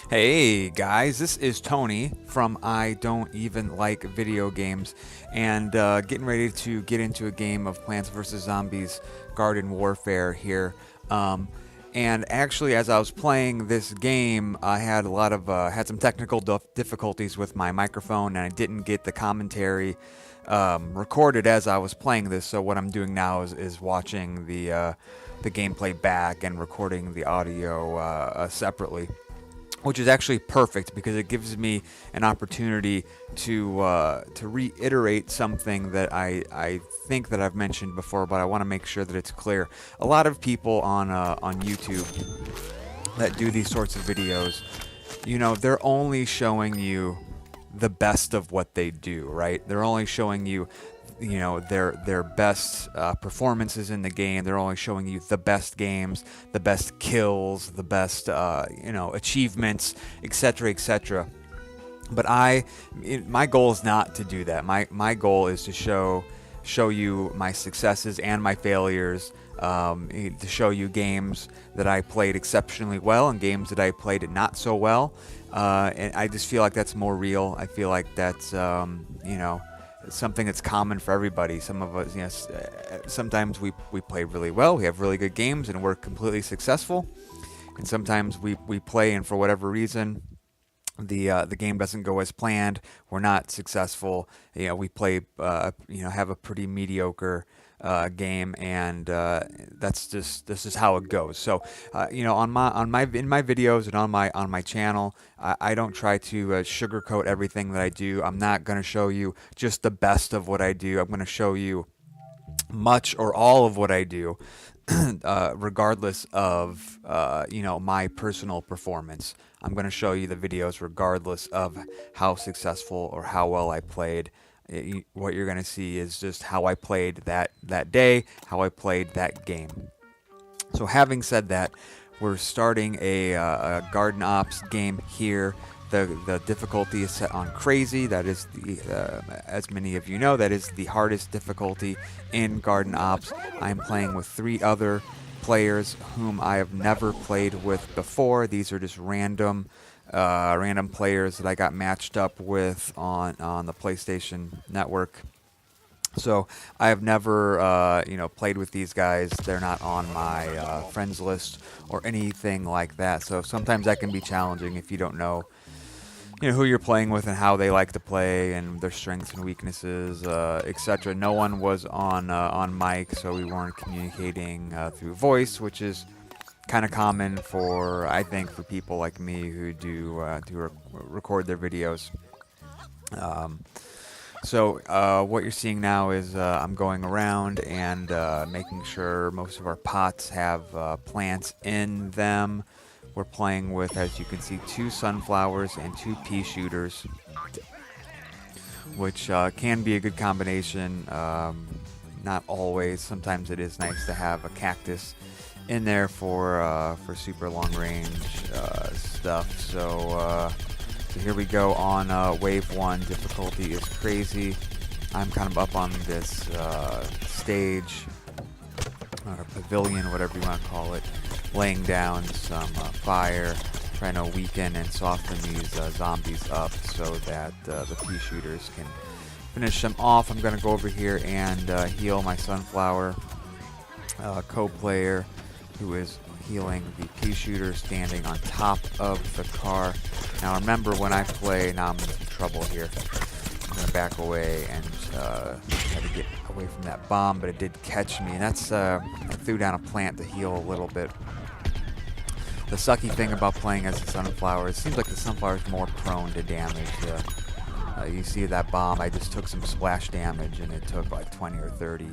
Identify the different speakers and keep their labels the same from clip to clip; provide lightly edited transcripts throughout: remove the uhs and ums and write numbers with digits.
Speaker 1: Hey guys, this is Tony from I Don't Even Like Video Games, and getting ready to get into a game of Plants vs. Zombies Garden Warfare here. And actually, as I was playing this game, I had a lot of had some technical difficulties with my microphone, and I didn't get the commentary recorded as I was playing this. So what I'm doing now is watching the gameplay back and recording the audio separately, which is actually perfect because it gives me an opportunity to reiterate something that I think that I've mentioned before, but I want to make sure that it's clear. A lot of people on YouTube that do these sorts of videos, they're only showing you the best of what they do, right? They're only showing you their best performances in the game. They're only showing you the best games, the best kills, the best achievements, etc., etc. But my goal is not to do that. My goal is to show you my successes and my failures, to show you games that I played exceptionally well and games that I played not so well. And I just feel like that's more real. I feel like that's something that's common for everybody. Some of us, sometimes we play really well, we have really good games, and we're completely successful. And sometimes we play, and for whatever reason, the game doesn't go as planned. We're not successful. We play, have a pretty mediocre game, and this is how it goes. So, in my videos and on my channel, I don't try to sugarcoat everything that I do. I'm not going to show you just the best of what I do. I'm going to show you much or all of what I do, regardless of my personal performance. I'm going to show you the videos regardless of how successful or how well I played. What you're going to see is just how I played that day, how I played that game. So having said that, we're starting a Garden Ops game here. The difficulty is set on crazy. That is as many of you know, that is the hardest difficulty in Garden Ops. I'm playing with 3 other players whom I have never played with before. These are just random players that I got matched up with on the PlayStation Network. So I have never played with these guys. They're not on my friends list or anything like that. So sometimes that can be challenging if you don't know who you're playing with and how they like to play and their strengths and weaknesses, etc. No one was on mic, so we weren't communicating through voice, which is kind of common I think for people like me who do record their videos. So what you're seeing now is I'm going around and making sure most of our pots have plants in them. We're playing with, as you can see, 2 sunflowers and 2 pea shooters, which can be a good combination. Not always. Sometimes it is nice to have a cactus in there for super long range stuff. So here we go on wave 1. Difficulty is crazy. I'm kind of up on this stage, or pavilion, whatever you want to call it, laying down some fire, trying to weaken and soften these zombies up so that the pea shooters can finish them off. I'm going to go over here and heal my sunflower co-player, who is healing the pea shooter standing on top of the car. Now remember, when I play, now I'm in some trouble here. I'm going to back away and try to get away from that bomb, but it did catch me, and that's I threw down a plant to heal a little bit. The sucky thing about playing as a sunflower, it seems like the sunflower is more prone to damage. You see that bomb, I just took some splash damage, and it took like 20 or 30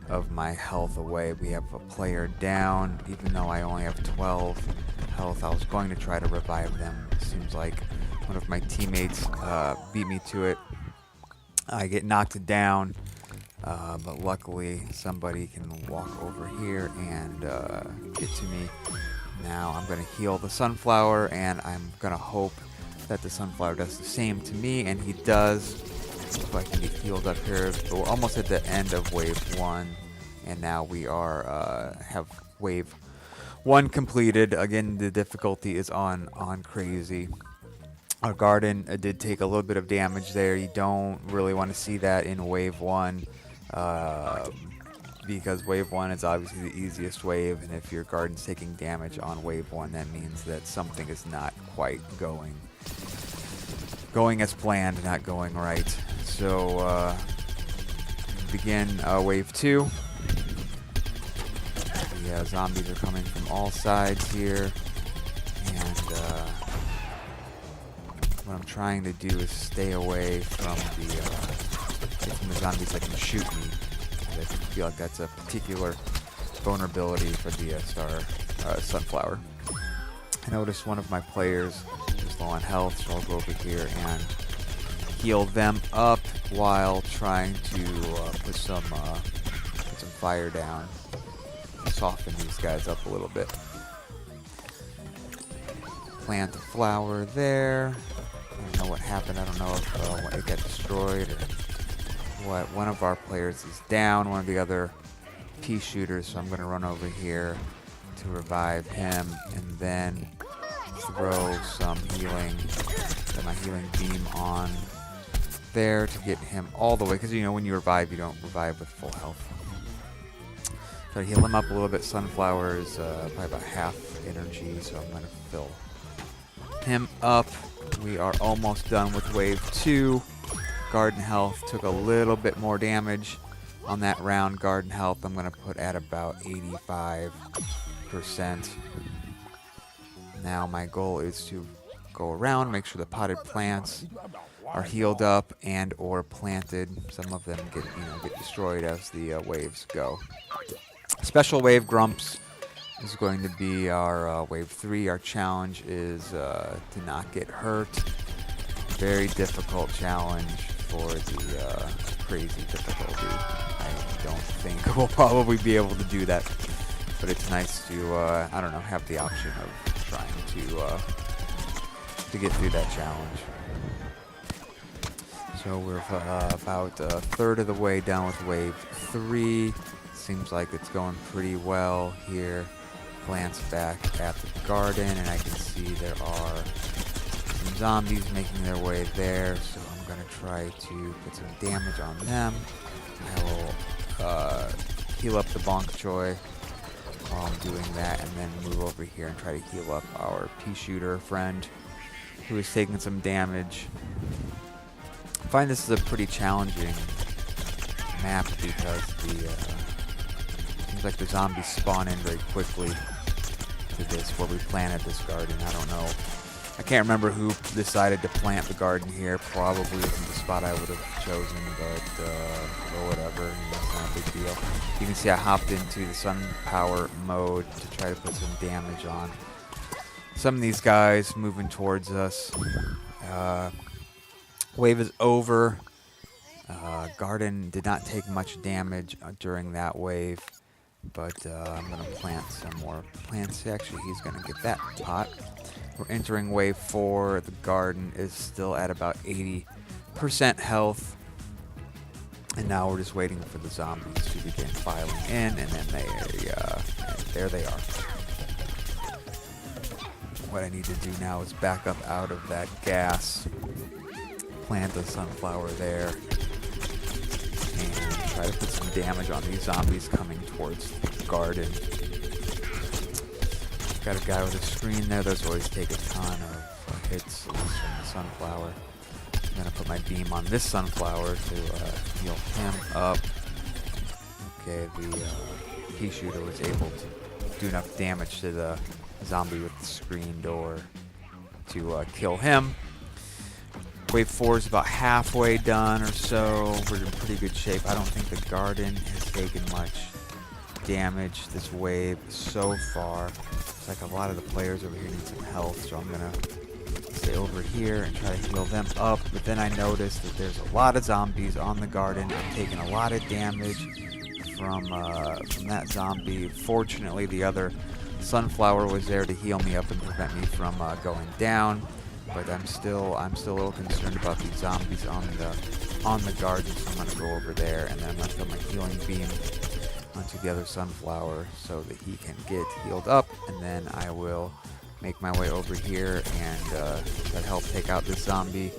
Speaker 1: of my health away. We have a player down, even though I only have 12 health. I was going to try to revive them. It seems like one of my teammates beat me to it. I get knocked down, but luckily somebody can walk over here and get to me. Now I'm going to heal the sunflower, and I'm going to hope that the sunflower does the same to me, and he does. So I can get healed up here. But we're almost at the end of wave 1, and now we are have wave One completed. Again, the difficulty is on crazy. Our garden did take a little bit of damage there. You don't really want to see that in wave 1. Because wave 1 is obviously the easiest wave, and if your garden's taking damage on wave 1, that means that something is not quite going as planned, not going right. So begin wave 2. Yeah, zombies are coming from all sides here, and what I'm trying to do is stay away from the zombies that can shoot me. I feel like that's a particular vulnerability for the sunflower. I noticed one of my players is low on health, so I'll go over here and heal them up while trying to put some fire down, soften these guys up a little bit. Plant the flower there. I don't know what happened. I don't know if it got destroyed or what. One of our players is down, one of the other pea shooters, so I'm going to run over here to revive him and then throw some healing, get my healing beam on there to get him all the way, because you know when you revive, you don't revive with full health. Try to heal him up a little bit. Sunflower is probably about half energy, so I'm going to fill him up. We are almost done with wave 2. Garden health took a little bit more damage on that round. Garden health I'm going to put at about 85%. Now my goal is to go around, make sure the potted plants are healed up and or planted. Some of them get destroyed as the waves go. Special wave Grumps is going to be our wave 3. Our challenge is to not get hurt. Very difficult challenge for the crazy difficulty. I don't think we'll probably be able to do that, but it's nice to I don't know, have the option of trying to get through that challenge. So we're about a third of the way down with wave 3. Seems like it's going pretty well here. Glance back at the garden, and I can see there are some zombies making their way there, so I'm going to try to put some damage on them. I will heal up the bonk choy while I'm doing that, and then move over here and try to heal up our pea shooter friend who is taking some damage. I find this is a pretty challenging map because seems like the zombies spawn in very quickly to this, where we planted this garden. I don't know. I can't remember who decided to plant the garden here. Probably isn't the spot I would have chosen, but or whatever. It's not a big deal. You can see I hopped into the sun power mode to try to put some damage on some of these guys moving towards us. Wave is over. Garden did not take much damage during that wave, but I'm going to plant some more plants. Actually, he's going to get that pot. We're entering wave 4. The garden is still at about 80% health. And now we're just waiting for the zombies to begin filing in, and then there they are. What I need to do now is back up out of that gas, plant the sunflower there, and try to put some damage on these zombies coming towards the garden. Got a guy with a screen there. Those always take a ton of hits from the sunflower. I'm going to put my beam on this sunflower to heal him up. Okay, the pea shooter was able to do enough damage to the zombie with the screen door to kill him. Wave 4 is about halfway done or so. We're in pretty good shape. I don't think the garden has taken much damage this wave so far. It's like a lot of the players over here need some health, so I'm gonna stay over here and try to heal them up. But then I noticed that there's a lot of zombies on the garden. I'm taking a lot of damage from that zombie. Fortunately, the other sunflower was there to heal me up and prevent me from going down. But I'm still a little concerned about these zombies on the garden, so I'm gonna go over there and then I'm gonna put my healing beam onto the other sunflower so that he can get healed up, and then I will make my way over here and try to help take out this zombie,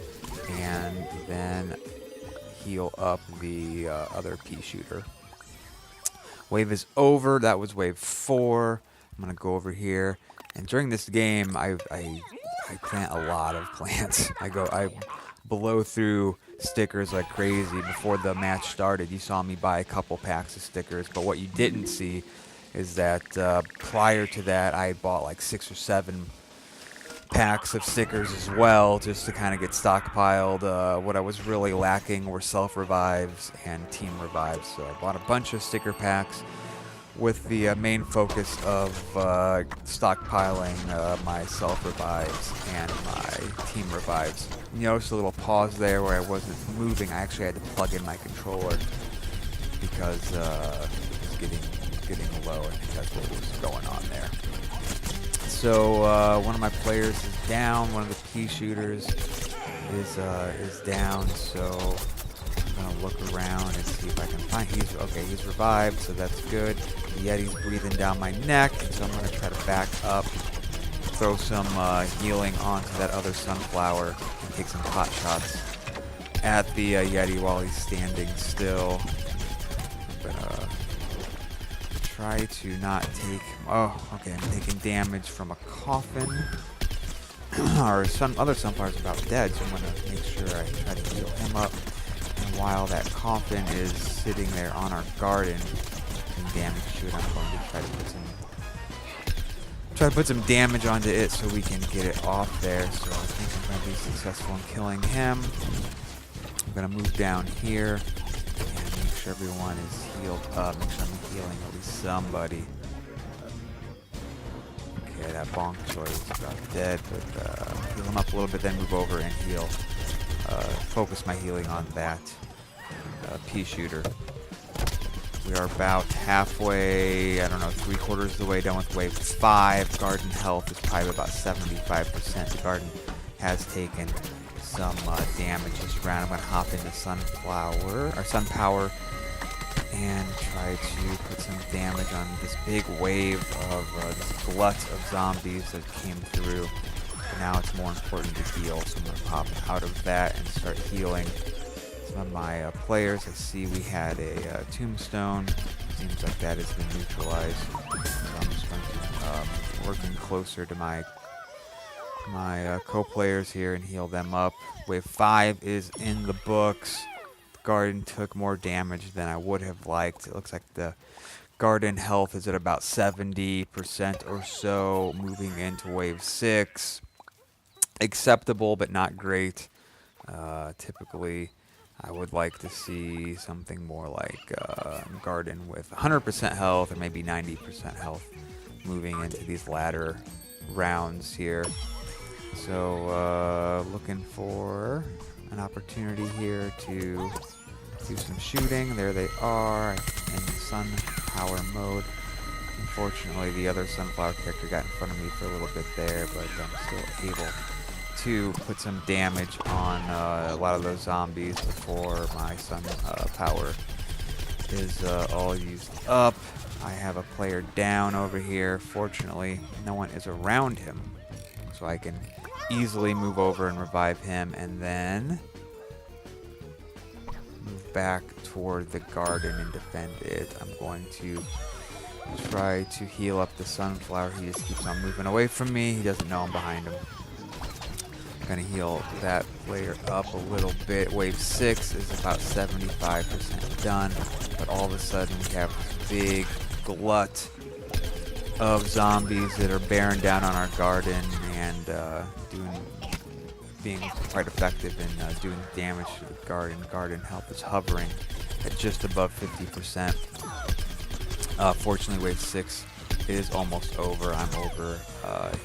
Speaker 1: and then heal up the other pea shooter. Wave is over. That was wave 4. I'm gonna go over here, and during this game, I plant a lot of plants. I blow through stickers like crazy. Before the match started, you saw me buy a couple packs of stickers, but what you didn't see is that prior to that, I had bought like 6 or 7 packs of stickers as well, just to kind of get stockpiled. What I was really lacking were self-revives and team revives, so I bought a bunch of sticker packs with the main focus of stockpiling my self-revives and my team revives. You notice a little pause there where I wasn't moving. I actually had to plug in my controller because it was getting low. I think that's what was going on there. So one of my players is down. One of the pea shooters is down. So I'm gonna look around and see if I can find. He's revived, so that's good. The Yeti's breathing down my neck, so I'm gonna try to back up, throw some healing onto that other sunflower, and take some pot shots at the Yeti while he's standing still. I'm gonna try to not take. Oh, okay. I'm taking damage from a coffin. Or some other sunflower's about dead, so I'm gonna make sure I try to heal him up. And while that coffin is sitting there on our garden, doing damage to it, I'm going to try to put some damage onto it so we can get it off there. So I think I'm going to be successful in killing him. I'm going to move down here and make sure everyone is healed up. Make sure I'm healing at least somebody. Okay, that bonk choice is about dead, but heal him up a little bit, then move over and heal. Focus my healing on that pea shooter. We are about halfway, I don't know, 3/4 of the way done with wave 5. Garden health is probably about 75%. The garden has taken some damage this round. I'm going to hop into Sunpower and try to put some damage on this big wave of this glut of zombies that came through. But now it's more important to heal, so I'm going to pop out of that and start healing some of my players. I see we had a tombstone. Seems like that has been neutralized. So I'm just going to working closer to my co-players here and heal them up. Wave 5 is in the books. The garden took more damage than I would have liked. It looks like the garden health is at about 70% or so. Moving into wave 6. Acceptable, but not great. Typically, I would like to see something more like garden with 100% health or maybe 90% health moving into these latter rounds here. So looking for an opportunity here to do some shooting. There they are in sun power mode. Unfortunately, the other sunflower character got in front of me for a little bit there, but I'm still able to put some damage on a lot of those zombies before my sun power is all used up. I have a player down over here. Fortunately, no one is around him, so I can easily move over and revive him, and then move back toward the garden and defend it. I'm going to try to heal up the sunflower. He just keeps on moving away from me. He doesn't know I'm behind him. I'm going to heal that player up a little bit. Wave 6 is about 75% done, but all of a sudden we have this big glut of zombies that are bearing down on our garden and being quite effective in doing damage to the garden. Garden health is hovering at just above 50%. Fortunately, wave 6 is almost over. I'm over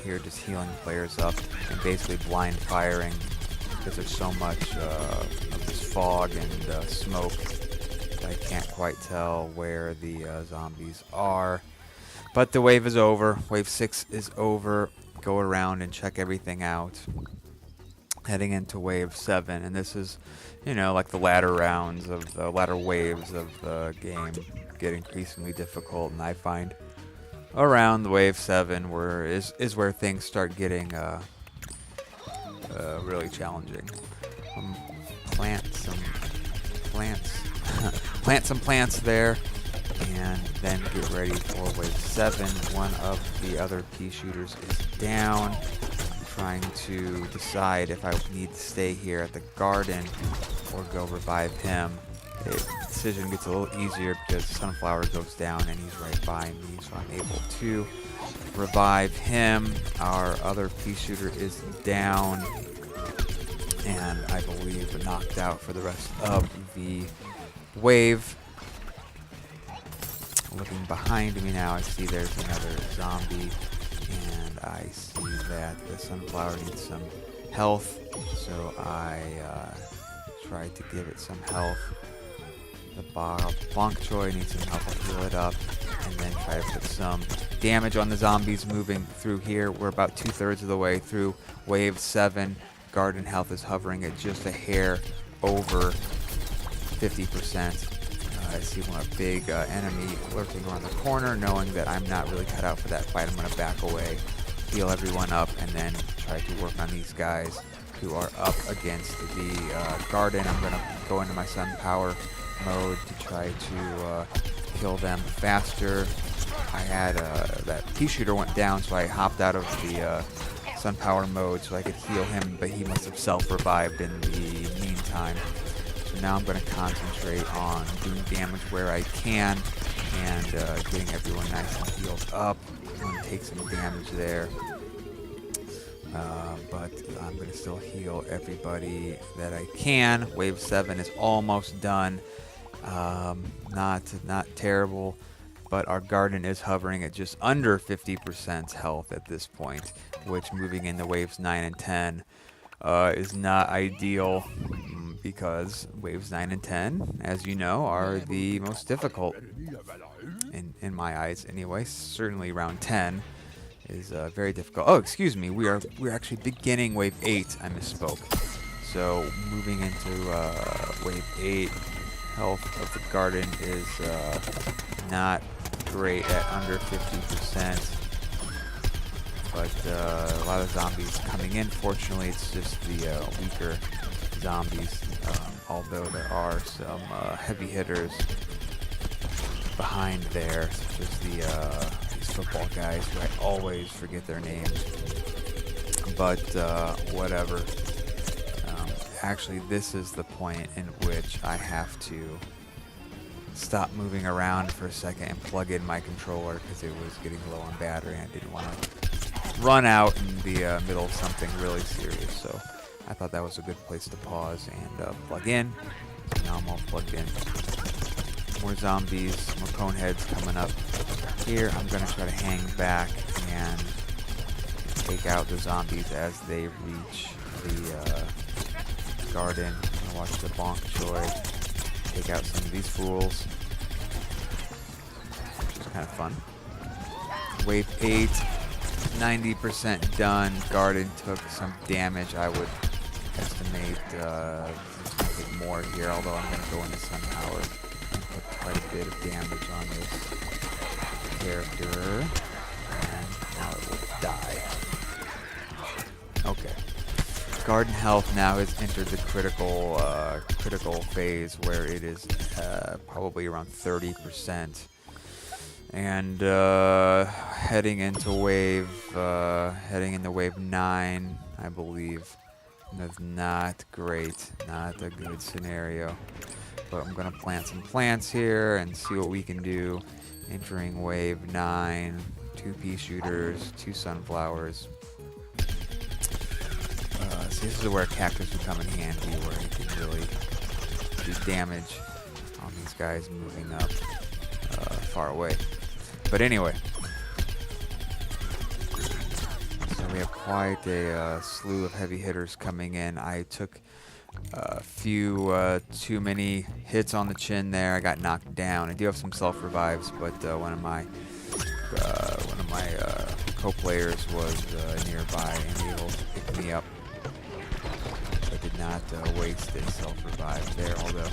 Speaker 1: here just healing players up and basically blind firing because there's so much of this fog and smoke that I can't quite tell where the zombies are. But the wave is over. Wave 6 is over. Go around and check everything out. heading into wave 7, and this is, you know, like the latter rounds of the latter waves of the game get increasingly difficult, and I find around the wave 7 where things start getting really challenging. Plant some plants, plant some plants there, and then get ready for wave 7. One of the other pea shooters is down. Trying to decide if I need to stay here at the garden or go revive him. The decision gets a little easier because Sunflower goes down and he's right by me, so I'm able to revive him. Our other pea shooter is down and I believe knocked out for the rest of the wave. Looking behind me now, I see there's another zombie, and I see that the Sunflower needs some health, so I try to give it some health. The Bonk Choy needs some help to heal it up, and then try to put some damage on the zombies moving through here. We're about 2/3 of the way through wave 7. Garden health is hovering at just a hair over 50%. I see one big enemy lurking around the corner. Knowing that I'm not really cut out for that fight, I'm going to back away, heal everyone up, and then try to work on these guys who are up against the garden. I'm going to go into my Sun Power mode to try to kill them faster. I had that pea shooter went down, so I hopped out of the Sun Power mode so I could heal him, but he must have self-revived in the meantime. So now I'm going to concentrate on doing damage where I can and getting everyone nice and healed up. I'm going to take some damage there, but I'm going to still heal everybody that I can. Wave 7 is almost done. Not terrible, but our garden is hovering at just under 50% health at this point, which moving into waves 9 and 10 is not ideal, because waves 9 and 10, as you know, are the most difficult in my eyes anyway. Certainly round 10 is very difficult. Oh, excuse me, we're actually beginning wave 8. I misspoke. So moving into wave 8, health of the garden is not great at under 50%, but a lot of zombies coming in. Fortunately, it's just the weaker zombies, although there are some heavy hitters behind there, such as these football guys who I always forget their names, but whatever. Actually, this is the point in which I have to stop moving around for a second and plug in my controller, because it was getting low on battery and I didn't want to run out in the middle of something really serious. So I thought that was a good place to pause and plug in. So now I'm all plugged in. More zombies, more cone heads coming up here. I'm going to try to hang back and take out the zombies as they reach the garden. I'm going to watch the Bonk Choy take out some of these fools, which is kind of fun. Wave 8, 90% done. Garden took some damage. I would estimate something more here, although I'm going to go into Sun Power and put quite a bit of damage on this character. And now it will die. Okay. Garden health now has entered the critical phase, where it is probably around 30%, and heading into wave 9, I believe. That's not great, not a good scenario. But I'm gonna plant some plants here and see what we can do. Entering wave 9, 2 pea shooters, 2 sunflowers. So this is where cactus would come in handy, where you can really do damage on these guys moving up far away. But anyway, so we have quite a slew of heavy hitters coming in. I took a few too many hits on the chin there. I got knocked down. I do have some self revives, but one of my co-players was nearby and able to pick me up. did not waste a self-revive there, although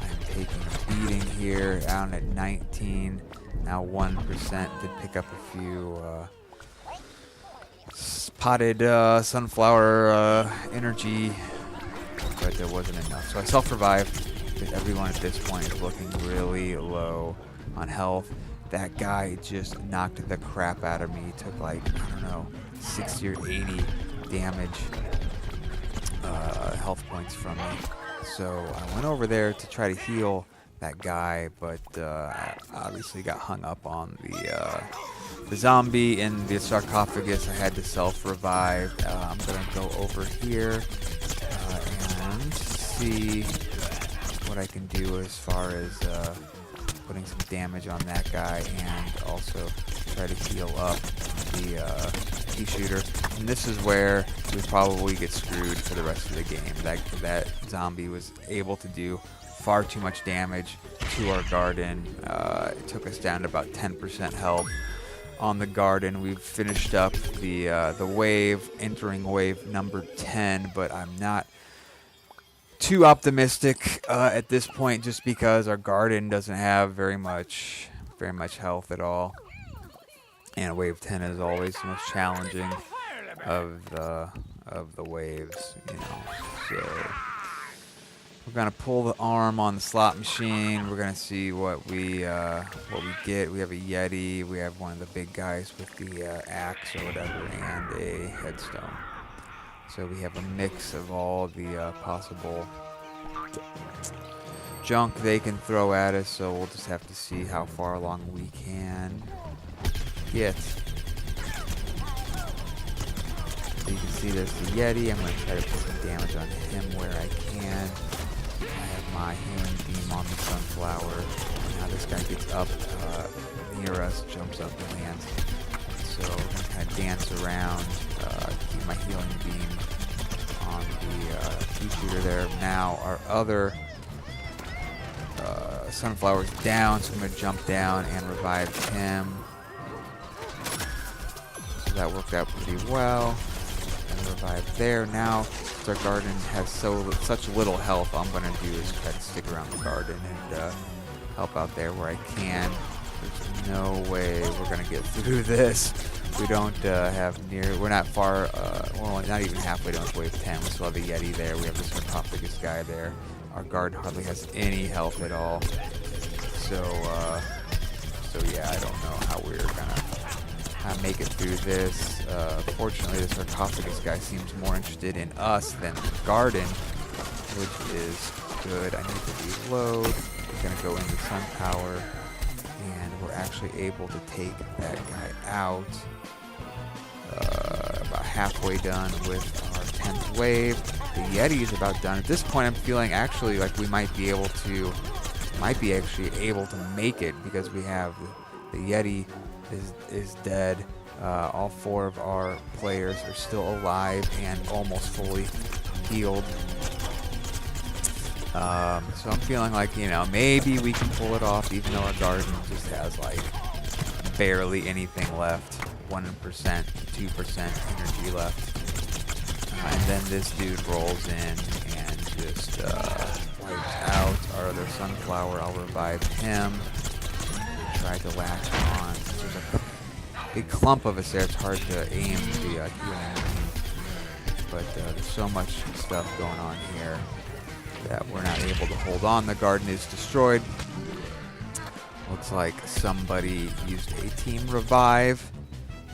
Speaker 1: I'm taking a beating here, down at 19, now 1%. Did pick up a few potted sunflower energy, but there wasn't enough. So I self-revived because everyone at this point is looking really low on health. That guy just knocked the crap out of me. He took like, I don't know, 60 or 80 damage health points from me. So I went over there to try to heal that guy, but I obviously got hung up on the zombie in the sarcophagus. I had to self-revive. I'm going to go over here and see what I can do as far as putting some damage on that guy, and also try to heal up the pea shooter. And this is where we probably get screwed for the rest of the game. That zombie was able to do far too much damage to our garden. It took us down to about 10% health on the garden. We've finished up the wave, entering wave number 10, but I'm not too optimistic at this point, just because our garden doesn't have very much health at all, and wave 10 is always the most challenging of the waves, you know. So we're gonna pull the arm on the slot machine. We're gonna see what we get. We have a Yeti. We have one of the big guys with the axe or whatever, and a headstone. So we have a mix of all the possible junk they can throw at us, so we'll just have to see how far along we can get. So you can see there's the Yeti. I'm going to try to put some damage on him where I can. I have my healing beam on the sunflower. Now this guy gets up near us, jumps up and lands. So we're going to kind of dance around, keep my healing beam on the pea shooter there. Now our other sunflower's down, so I'm going to jump down and revive him. So that worked out pretty well. And revive there. Now, since our garden has such little health, all I'm going to do is try to stick around the garden and help out there where I can. There's no way we're going to get through this. We don't we're not far, well, not even halfway done with wave 10. We still have the Yeti there. We have the sarcophagus guy there. Our garden hardly has any health at all. So yeah, I don't know how we're gonna make it through this. Fortunately, the sarcophagus guy seems more interested in us than the garden, which is good. I need to reload. We're gonna go into sun power, and we're actually able to take that guy out. About halfway done with our 10th wave. The Yeti is about done. At this point, I'm feeling actually like we might be actually able to make it, because we have the Yeti is dead. All 4 of our players are still alive and almost fully healed. So I'm feeling like, you know, maybe we can pull it off, even though our garden just has like barely anything left. 1%, 2% energy left. And then this dude rolls in and just wipes out our other sunflower. I'll revive him. Try to latch on. There's a big clump of us there. It's hard to aim the healing. But there's so much stuff going on here that we're not able to hold on. The garden is destroyed. Looks like somebody used a team revive.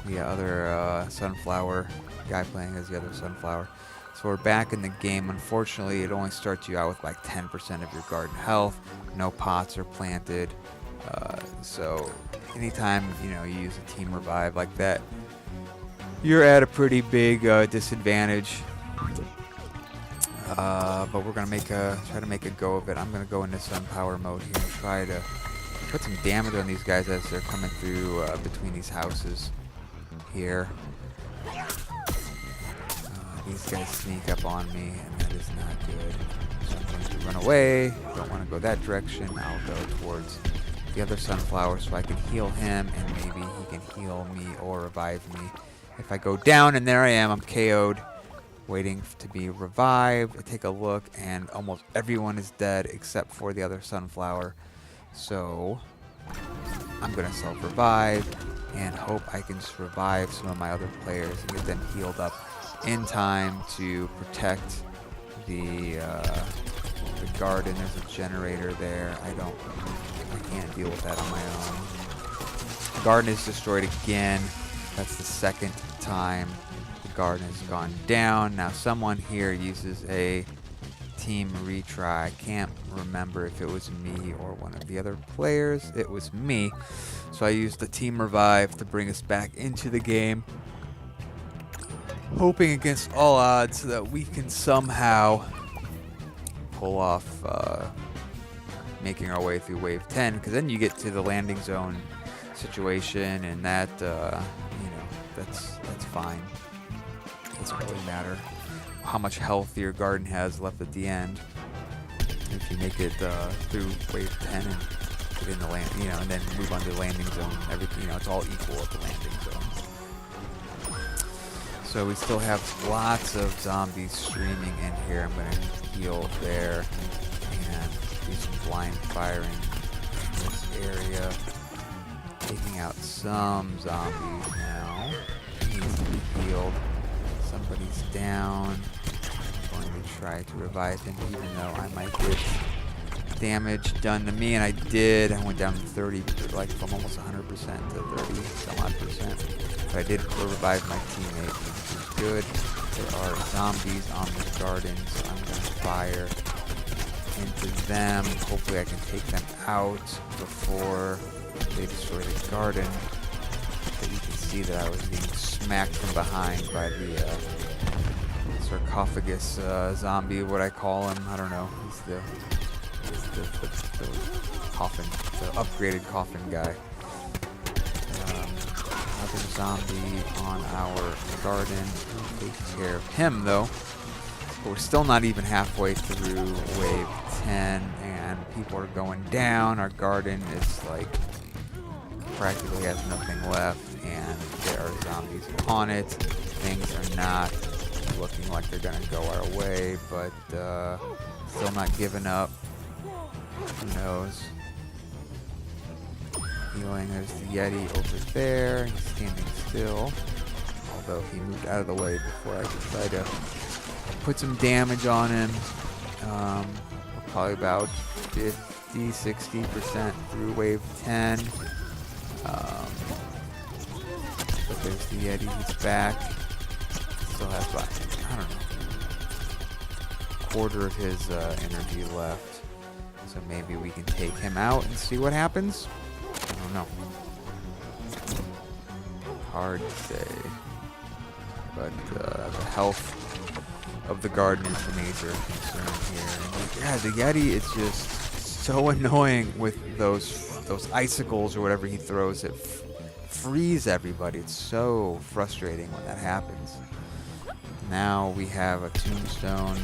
Speaker 1: The other sunflower guy playing as the other sunflower. So we're back in the game. Unfortunately, it only starts you out with like 10% of your garden health. No pots are planted. So anytime, you know, you use a team revive like that, you're at a pretty big disadvantage. But we're gonna try to make a go of it. I'm gonna go into sun power mode here and try to put some damage on these guys as they're coming through between these houses here. These guys sneak up on me, and that is not good. So I'm going to run away. Don't want to go that direction. I'll go towards the other sunflower so I can heal him, and maybe he can heal me or revive me. If I go down, and there I am, I'm KO'd. waiting to be revived. I take a look, and almost everyone is dead except for the other sunflower. So I'm gonna self-revive and hope I can just revive some of my other players and get them healed up in time to protect the garden. There's a generator there. I can't deal with that on my own. The garden is destroyed again. That's the second time the garden has gone down. Now someone here uses a team retry. I can't remember if it was me or one of the other players. It was me. So I used the team revive to bring us back into the game, hoping against all odds that we can somehow pull off making our way through wave 10, because then you get to the landing zone situation, and that that's fine. Doesn't really matter how much health your garden has left at the end. If you make it through wave 10 and get in the land, and then move on to the landing zone, everything, it's all equal at the landing zone. So we still have lots of zombies streaming in here. I'm going to heal there and do some blind firing in this area. Taking out some zombies now. He needs to be healed. Somebody's down. I'm going to try to revive him, even though I might get damage done to me, and I did. I went down to 30, like from almost 100% to 30 some odd percent. But I did revive my teammate, which is good. There are zombies on the garden, so I'm going to fire into them. Hopefully I can take them out before they destroy the garden. But you can see that I was being smacked from behind by the sarcophagus zombie, what I call him. I don't know. He's the coffin, the upgraded coffin guy. Another zombie on our garden. Takes care of him though. But we're still not even halfway through wave 10, and people are going down. Our garden is like practically has nothing left, and there are zombies on it. Things are not looking like they're gonna go our way, but still not giving up. Who knows? Healing. There's the Yeti over there. He's standing still, although he moved out of the way before I could try to put some damage on him. We're probably about 50-60% through wave 10. But there's the Yeti. He's back. Still has about, I don't know, quarter of his energy left. So maybe we can take him out and see what happens. I don't know. Hard to say. But the health of the garden is the major concern here. And yeah, the Yeti is just so annoying with those icicles or whatever he throws. It frees everybody. It's so frustrating when that happens. Now we have a tombstone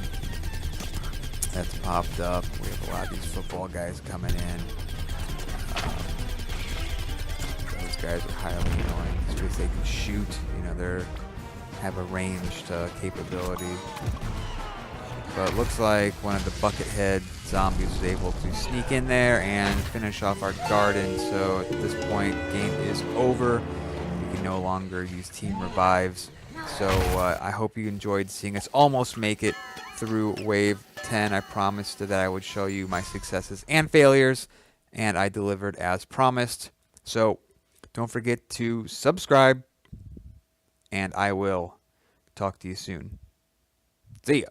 Speaker 1: that's popped up. We have a lot of these football guys coming in. Those guys are highly annoying because they can shoot. They have a ranged capability. But it looks like one of the buckethead zombies was able to sneak in there and finish off our garden. So at this point, game is over. We can no longer use team revives. So I hope you enjoyed seeing us almost make it through wave 10. I promised that I would show you my successes and failures, and I delivered as promised. So don't forget to subscribe, and I will talk to you soon. See ya.